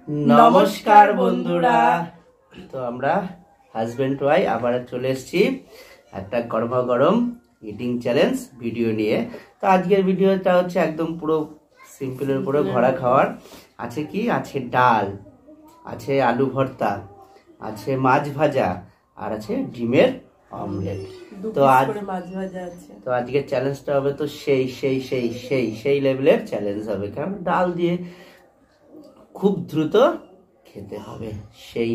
নমস্কার বন্ধুরা। তো আমরা হাজবেন্ড ওয়াইফ আবার চলে এসেছি একটা গরম ইটিং চ্যালেঞ্জ ভিডিও নিয়ে। তো আজকের ভিডিওটা হচ্ছে একদম পুরো সিম্পলের উপরে ভরা খাওয়ার। আছে কি আছে, ডাল আছে, আলু ভর্তা আছে, মাছ ভাজা আর আছে ডিমের অমলেট। তো আজকের চ্যালেঞ্জটা হবে তো সেই লেভেলের চ্যালেঞ্জ হবে, কারণ ডাল দিয়ে খুব দ্রুত খেতে হবে, সেই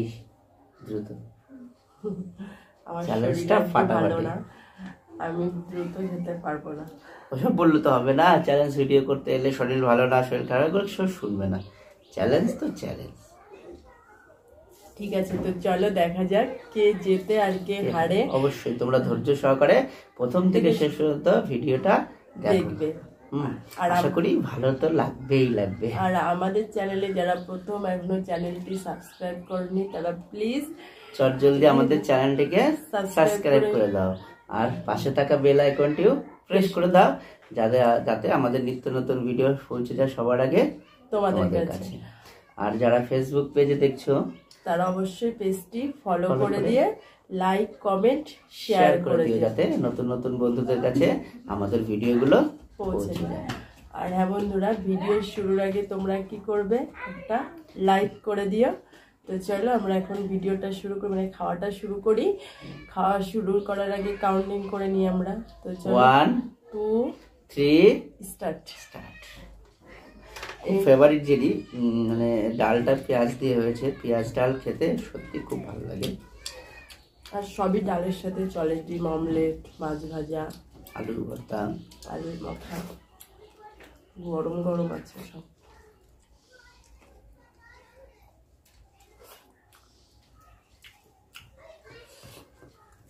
দ্রুত। চ্যালেঞ্জটা ফাটাফাটি। আমি দ্রুত খেতে পারবো না, ওসব বললে তো হবে না। চ্যালেঞ্জ ভিডিও করতে এলে শরীর ভালো না শরীর খারাপ করে সব শুনবে না। চ্যালেঞ্জ তো চ্যালেঞ্জ। ঠিক আছে, তো চলো দেখা যাক কে জেতে আর কে হারে। অবশ্যই তোমরা ধৈর্য সহকারে প্রথম থেকে শেষ পর্যন্ত ভিডিওটা দেখবে। আশা করি ভালো তো লাগবে। আর আমাদের চ্যানেলে যারা প্রথম এখনো চ্যানেলটি সাবস্ক্রাইব করেনি তারা প্লিজ জলদি আমাদের চ্যানেলটিকে সাবস্ক্রাইব করে দাও, আর পাশে থাকা বেল আইকনটিও প্রেস করে দাও, যাতে আমাদের নিত্য নতুন ভিডিও পৌঁছে যায় সবার আগে তোমাদের কাছে। আর যারা ফেসবুক পেজে দেখছো তারা অবশ্যই পেজটি ফলো করে দিয়ে লাইক কমেন্ট শেয়ার করে দিও, যাতে নতুন নতুন বন্ধুদের কাছে আমাদের ভিডিওগুলো পৌঁছে যায়। আর হ্যাঁ বন্ধুরা, ভিডিও শুরুর আগে তোমরা কি করবে, একটা লাইক করে দিও। তো চলো আমরা এখন ভিডিওটা শুরু করি, মানে খাওয়াটা শুরু করি। খাওয়া শুরু করার আগে কাউন্টিং করে নিই আমরা। তো চলো 1 2 3 স্টার্ট। খুব ফেভারিট জিনিস, মানে ডালটা পেঁয়াজ দিয়ে হয়েছে। পেঁয়াজ ডাল খেতে সত্যি খুব ভালো লাগে, আর সবই ডালের সাথে চলে। ডিম অমলেট, মাছ ভাজা, আলুর ভর্তা, আলুর মাখা, গরম আছে সব।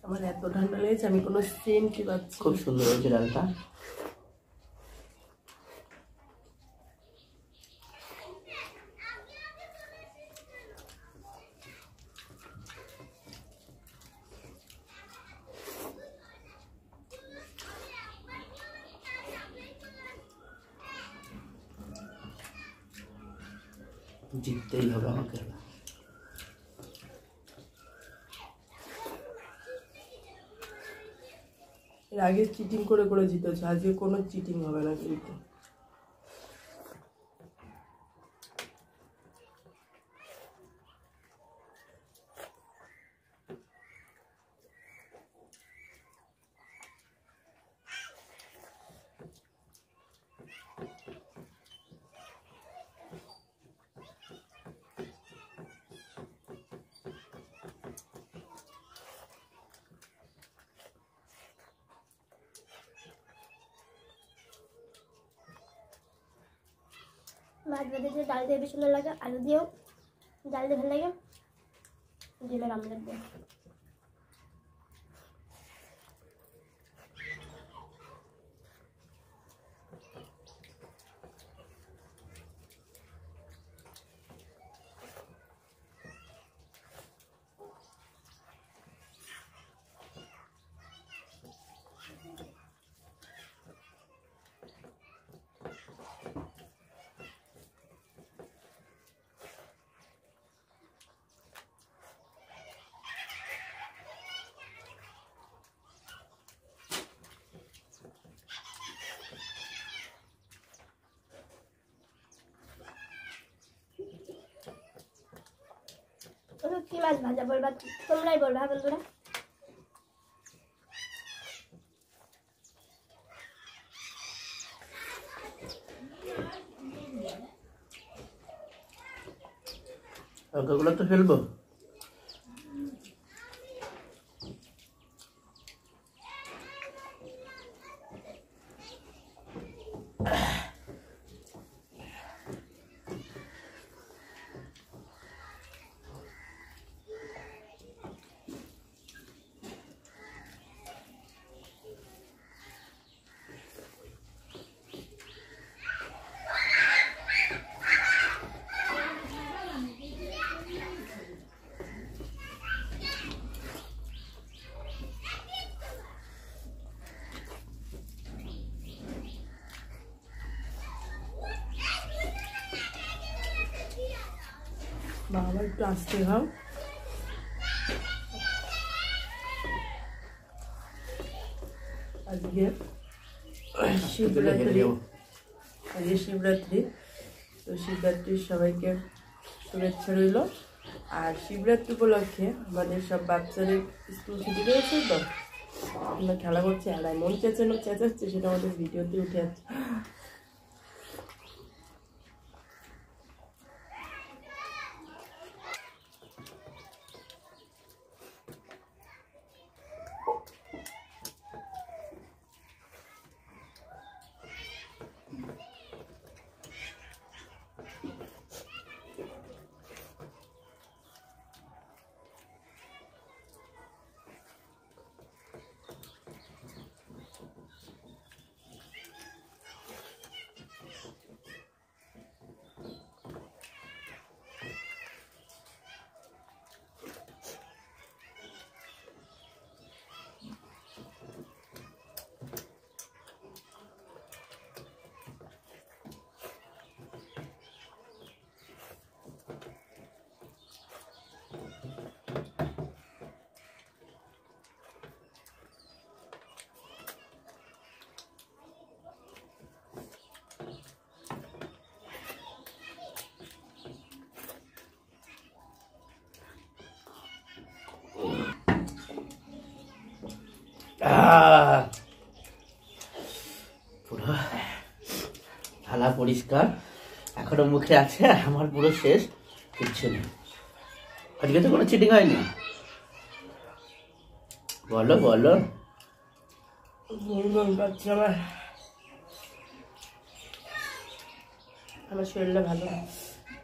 আমার এত ঠান্ডা লেগেছে, আমি কোনো সেন্টই পাচ্ছি। খুব সুন্দর হয়েছে ডালটা। জিততেই হবে আমাকে। এর আগে চিটিং করে জিতেছে, আজকে কোনো চিটিং হবে না কিন্তু। মাছ ভাজা দিয়ে ডাল দিয়ে বেশি ভালো লাগে, আলু দিয়েও ডাল দিয়ে ভালো লাগে, ডিমের অমলেট দিয়ে। কি মাছ ভাজা বলবা, তোমরাই বলবা বন্ধুরা। ওগুলো তো ফেলবো। বাবা একটু আসতে খাও। আজকে শিবরাত্রি, আজকে শিবরাত্রি, তো শিবরাত্রির সবাইকে শুভেচ্ছা রইল। আর শিবরাত্রি উপলক্ষে আমাদের সব বাচ্চাদের স্কুল ছুটি রয়েছে, তো আমরা খেলা করছি। আর এমন চেঁচানো চেঁচাচ্ছে সেটা আমাদের ভিডিওতে উঠে যাচ্ছে। পুরো থালা পরিষ্কার, এখনো মুখে আছে, আমার পুরো শেষ, কিচ্ছু নেই। আজকে তো কোনো চিটিং হয়নি। বলো বলো। আমার শরীরটা ভালো,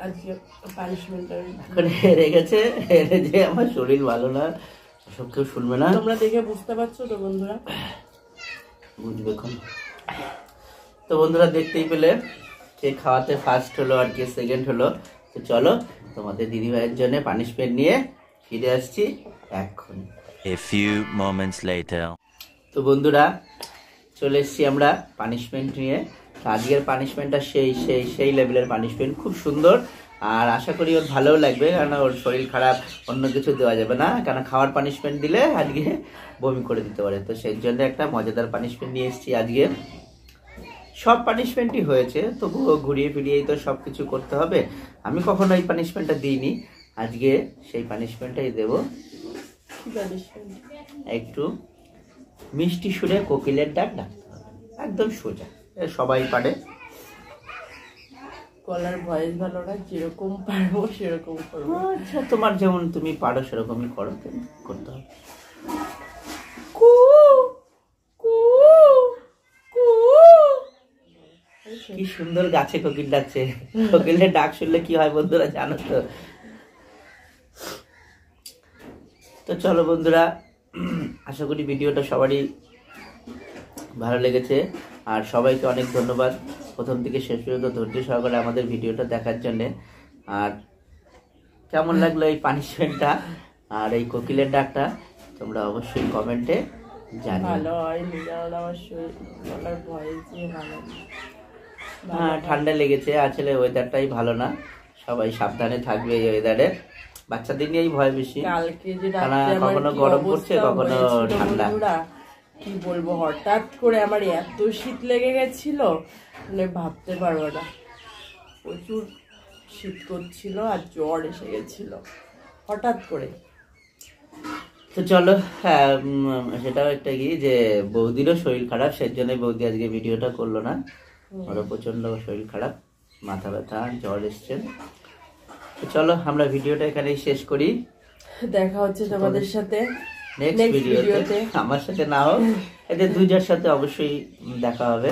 আজকে পানিশমেন্ট এখন হেরে গেছে, হেরে যে আমার শরীর ভালো না, সব কেউ শুনবে না। তোমরা দেখে বুঝতে পারছো তো বন্ধুরা, বুঝবে এখন। তো বন্ধুরা দেখতেই পেলে কে খাওয়াতে ফার্স্ট হলো আর কে সেকেন্ড হলো। তো চলো তোমাদের দিদি ভাইয়ের জন্য পানিশমেন্ট নিয়ে ফিরে আসছি এখন। A few moments later. তো বন্ধুরা চলে এসেছি আমরা পানিশমেন্ট নিয়ে। তো আজকের পানিশমেন্টটা সেই লেভেলের পানিশমেন্ট, খুব সুন্দর। আর আশা করি ওর ভালোও লাগবে, কারণ ওর শরীর খারাপ, অন্য কিছু দেওয়া যাবে না, কারণ খাওয়ার পানিশমেন্ট দিলে আজকে বমি করে দিতে পারে। তো সেই জন্য একটা মজাদার পানিশমেন্ট নিয়ে এসেছি আজকে। সব পানিশমেন্টই হয়েছে, তবুও ঘুরিয়ে ফিরিয়েই তো সব কিছু করতে হবে। আমি কখনো এই পানিশমেন্টটা দিইনি, আজকে সেই পানিশমেন্টটাই দেব। একটু মিষ্টি সুরে কোকিলের ডাক ডাকতে হবে, একদম সোজা, সবাই পারে। গলার ভয়েস ভালো না, যেরকম পারবো সেরকম করবো। আচ্ছা, তোমার যেমন তুমি পারো সেরকমই করো, করতে হবে। কি সুন্দর গাছে কোকিল ডাকছে। কোকিলের ডাক শুনলে কি হয় বন্ধুরা জানো তো? তো চলো বন্ধুরা, আশা করি ভিডিওটা সবারই ভালো লেগেছে। আর সবাইকে অনেক ধন্যবাদ প্রথম থেকে শেষ পর্যন্ত ধৈর্য সহকারে আমাদের ভিডিওটা দেখার জন্যে। আর কেমন লাগলো এই পানিশমেন্টটা আর এই কোকিলের ডাকটা, তোমরা অবশ্যই কমেন্টে জানিও। ভালো হয়নি, কারণ আমার শরীর গলার ভয়েসই ভালো। হ্যাঁ, ঠান্ডা লেগেছে, আসলে ওয়েদারটাই ভালো না, সবাই সাবধানে থাকবে এই ওয়েদারে। বাচ্চাদের নিয়েই ভয় বেশি, কালকে যে কখনো গরম পড়ছে কখনো ঠান্ডা। কি বলবো, হঠাৎ করে আমার এত শীত লেগে গেছিল, মানে ভাবতে পারবো না। প্রচুর শীত করছিল আর জ্বর এসে গেছিল হঠাৎ করে। তো চলো, হ্যাঁ সেটাও একটা কি যে বৌদিরও শরীর খারাপ, সেই জন্য বৌদি আজকে ভিডিওটা করলো না। ওরও প্রচন্ড শরীর খারাপ, মাথা ব্যথা, জ্বর এসছে। তো চলো আমরা ভিডিওটা এখানেই শেষ করি। দেখা হচ্ছে তোমাদের সাথে নেক্সট ভিডিওতে। আমার সাথে না হোক, এদের দুইজনের সাথে অবশ্যই দেখা হবে।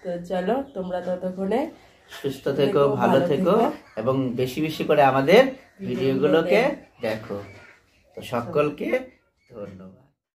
তো চলো, তোমরা ততক্ষণে সুস্থ থেকো, ভালো থেকো, এবং বেশি বেশি করে আমাদের ভিডিওগুলোকে দেখো। তো সকলকে ধন্যবাদ।